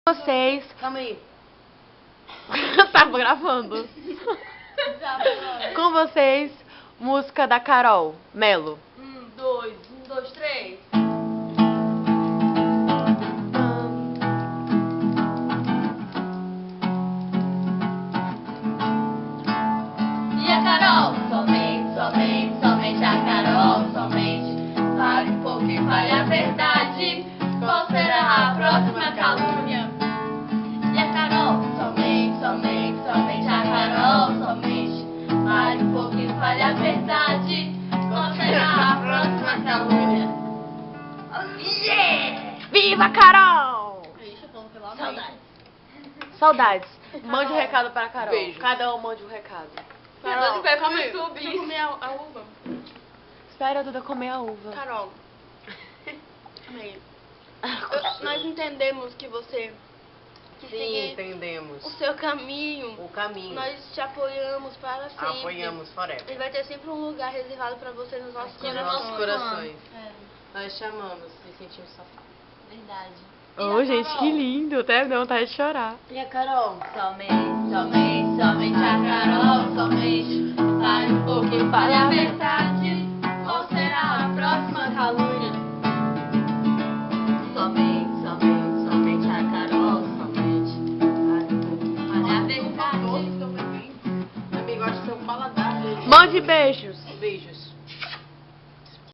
Vocês. Calma aí. Tá gravando. Com vocês, música da Carol Melo. 1, 2, 3. E a Carol? Somente a Carol, somente. Fale um pouco e fale a verdade. Qual será a próxima calúnia? E a Carol? Somente a Carol, somente. Fale um pouco e fale a verdade. Qual será a próxima calúnia? Yeah! Viva Carol! Saudade. Saudades. Mande um recado para a Carol. Beijo. Cada um mande um recado. Carol, vai calma pro aí. YouTube. Deixa eu comer a uva. Espera a Duda comer a uva. Carol. Calma aí. Nós entendemos que você quis Sim, seguir entendemos. o seu caminho. O caminho. Nós te apoiamos para sempre. Apoiamos forever. E vai ter sempre um lugar reservado para você nos nossos Aqui nos corações. nossos corações. É, Nós te amamos e sentimos sua falta. verdade. Oh, gente, que lindo. Até me deu vontade de chorar. E a Carol? Somente a Carol, somente. Fale um pouco e fale a verdade. Qual será a próxima calúnia? Somente a Carol, somente. Fale um pouco e fale a verdade. Amigo, acho que seu paladar. Mande beijos.